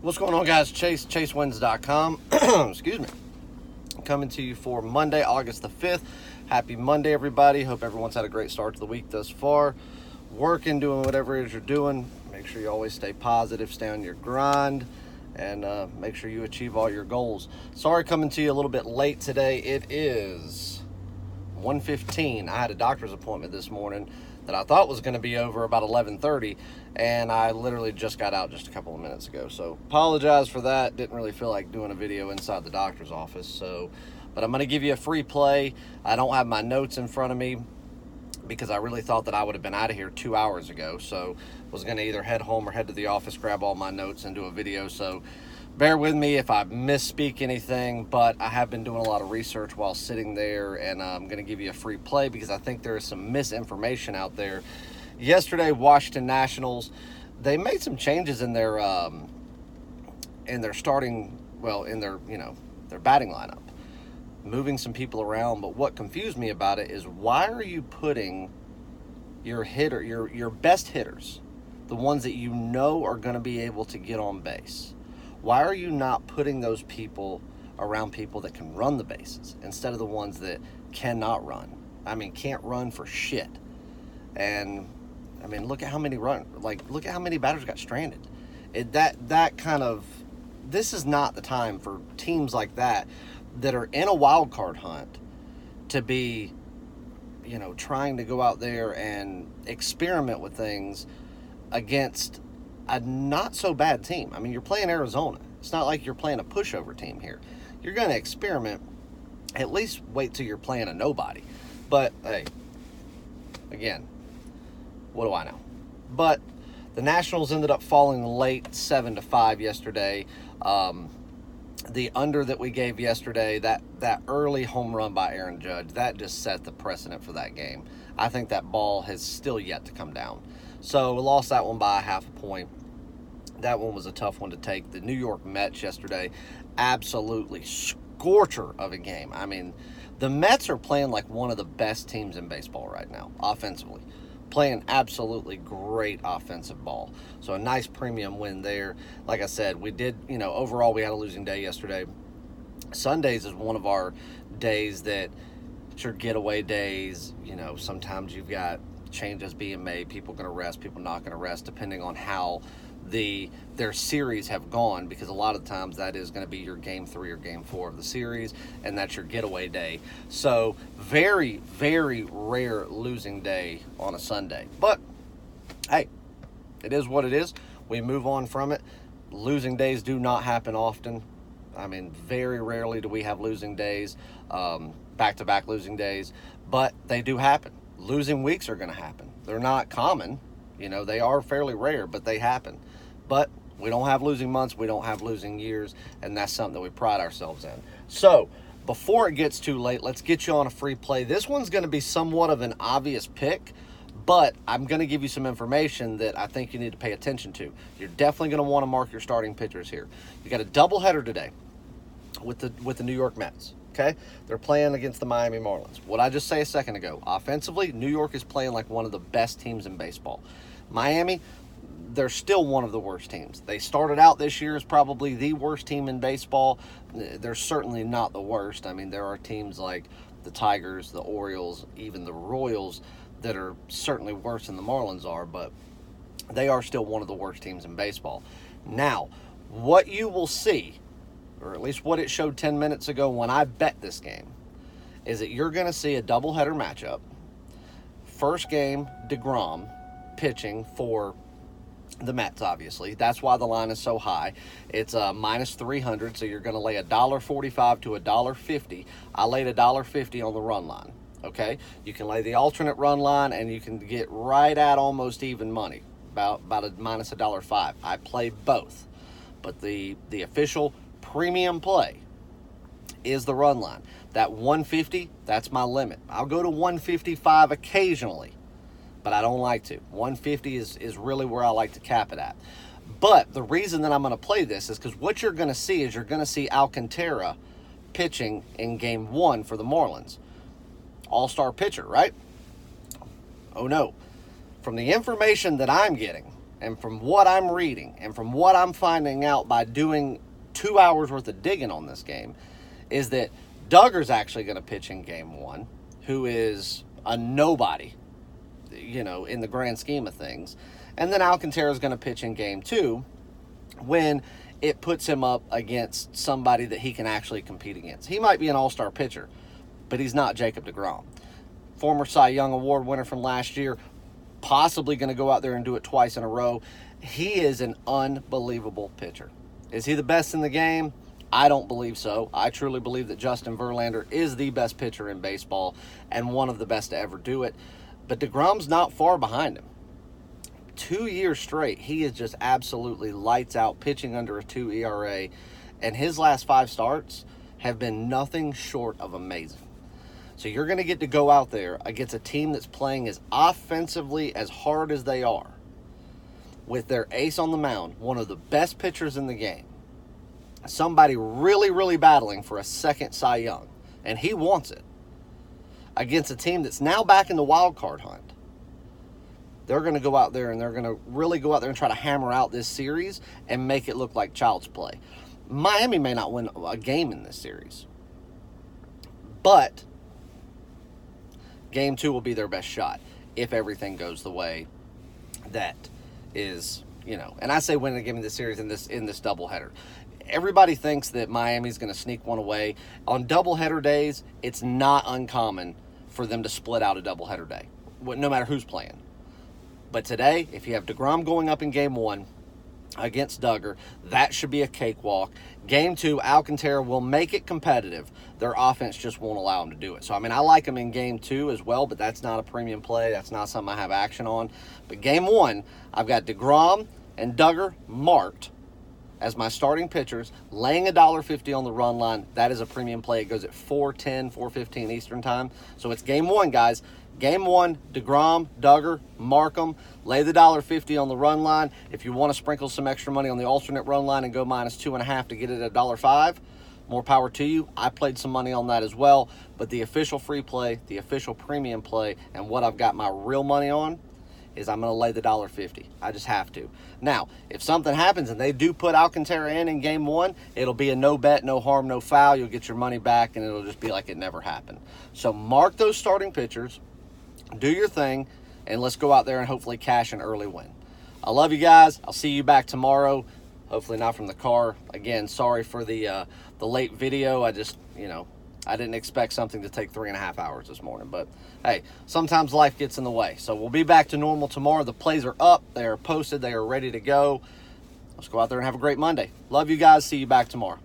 What's going on, guys? ChaseWins.com. Excuse me. Coming to you for Monday, August the 5th. Happy Monday, everybody. Hope everyone's had a great start to the week thus far. Working, doing whatever it is you're doing. Make sure you always stay positive, stay on your grind, and make sure you achieve all your goals. Sorry coming to you a little bit late today. It is 1:15. I had a doctor's appointment this morning that I thought was going to be over about 11:30, and I literally just got out just a couple of minutes ago. So apologize for that. Didn't really feel like doing a video inside the doctor's office. But I'm going to give you a free play. I don't have my notes in front of me because I really thought that I would have been out of here 2 hours ago. So was going to either head home or head to the office, grab all my notes, and do a video. So bear with me if I misspeak anything, but I have been doing a lot of research while sitting there, and I'm going to give you a free play because I think there is some misinformation out there. Yesterday, Washington Nationals, they made some changes in their starting, in their batting lineup, moving some people around. But what confused me about it is, why are you putting your best hitters, the ones that you know are going to be able to get on base? Why are you not putting those people around people that can run the bases instead of the ones that cannot run? Can't run for shit. And look at how many look at how many batters got stranded. This is not the time for teams like that are in a wild card hunt to be, trying to go out there and experiment with things against a not so bad team. You're playing Arizona. It's not like you're playing a pushover team here. You're going to experiment. At least wait till you're playing a nobody. But hey, again, what do I know? But the Nationals ended up falling late 7-5 yesterday. The under that we gave yesterday, that early home run by Aaron Judge, that just set the precedent for that game. I think that ball has still yet to come down. So we lost that one by half a point. That one was a tough one to take. The New York Mets yesterday, absolutely scorcher of a game. The Mets are playing like one of the best teams in baseball right now, offensively. Playing absolutely great offensive ball. So a nice premium win there. Like I said, we did, overall we had a losing day yesterday. Sundays is one of our days that it's your getaway days. Sometimes you've got changes being made, people going to rest, people not going to rest, depending on how their series have gone, because a lot of times that is going to be your game 3 or game 4 of the series, and that's your getaway day. So very, very rare losing day on a Sunday. But hey, it is what it is. We move on from it. Losing days do not happen often. Very rarely do we have losing days, back-to-back losing days, but they do happen. Losing weeks are going to happen. They're not common. They are fairly rare, but they happen. But we don't have losing months. We don't have losing years, and that's something that we pride ourselves in. So before it gets too late, let's get you on a free play. This one's going to be somewhat of an obvious pick, but I'm going to give you some information that I think you need to pay attention to. You're definitely going to want to mark your starting pitchers here. You got a doubleheader today with the New York Mets. Okay, they're playing against the Miami Marlins. What I just say a second ago, offensively, New York is playing like one of the best teams in baseball. Miami, they're still one of the worst teams. They started out this year as probably the worst team in baseball. They're certainly not the worst. There are teams like the Tigers, the Orioles, even the Royals that are certainly worse than the Marlins are, but they are still one of the worst teams in baseball. Now, what you will see, or at least what it showed 10 minutes ago when I bet this game, is that you're going to see a doubleheader matchup. First game, DeGrom pitching for the Mets, obviously. That's why the line is so high. It's minus 300, so you're going to lay $1.45 to $1.50. I laid $1.50 on the run line, okay? You can lay the alternate run line, and you can get right at almost even money, about a minus $1.05. I play both, but the official premium play is the run line. That 150, that's my limit. I'll go to 155 occasionally, but I don't like to. 150 is really where I like to cap it at. But the reason that I'm going to play this is because what you're going to see is you're going to see Alcantara pitching in game 1 for the Marlins. All-star pitcher, right? Oh no. From the information that I'm getting, and from what I'm reading, and from what I'm finding out by doing 2 hours worth of digging on this game, is that Duggar's actually going to pitch in game 1, who is a nobody, in the grand scheme of things. And then Alcantara is going to pitch in game 2 when it puts him up against somebody that he can actually compete against. He might be an all-star pitcher, but he's not Jacob deGrom. Former Cy Young Award winner from last year, possibly going to go out there and do it twice in a row. He is an unbelievable pitcher. Is he the best in the game? I don't believe so. I truly believe that Justin Verlander is the best pitcher in baseball and one of the best to ever do it. But deGrom's not far behind him. 2 years straight, he is just absolutely lights out, pitching under a 2 ERA. And his last 5 starts have been nothing short of amazing. So you're going to get to go out there against a team that's playing as offensively as hard as they are, with their ace on the mound, one of the best pitchers in the game, somebody really, really battling for a second Cy Young, and he wants it, against a team that's now back in the wild card hunt. They're going to go out there and they're going to really go out there and try to hammer out this series and make it look like child's play. Miami may not win a game in this series, but game 2 will be their best shot if everything goes the way that is, and I say win a game in this series in this doubleheader. Everybody thinks that Miami's going to sneak one away. On doubleheader days, it's not uncommon for them to split out a doubleheader day, no matter who's playing. But today, if you have deGrom going up in game 1 against Duggar, that should be a cakewalk. Game 2, Alcantara will make it competitive. Their offense just won't allow them to do it. So, I like them in game 2 as well, but that's not a premium play. That's not something I have action on. But game 1, I've got deGrom and Duggar marked as my starting pitchers, laying $1.50 on the run line. That is a premium play. It goes at 4:10, 4:15 Eastern time. So it's game 1, guys. Game 1, deGrom, Duggar, mark them, lay the $1.50 on the run line. If you want to sprinkle some extra money on the alternate run line and go -2.5 to get it at $1.05, more power to you. I played some money on that as well. But the official free play, the official premium play, and what I've got my real money on is I'm going to lay the $1.50. I just have to. Now, if something happens and they do put Alcantara in game 1, it'll be a no bet, no harm, no foul. You'll get your money back, and it'll just be like it never happened. So mark those starting pitchers, do your thing, and let's go out there and hopefully cash an early win. I love you guys. I'll see you back tomorrow. Hopefully not from the car. Again, sorry for the late video. I just, I didn't expect something to take 3.5 hours this morning. But, hey, sometimes life gets in the way. So we'll be back to normal tomorrow. The plays are up. They are posted. They are ready to go. Let's go out there and have a great Monday. Love you guys. See you back tomorrow.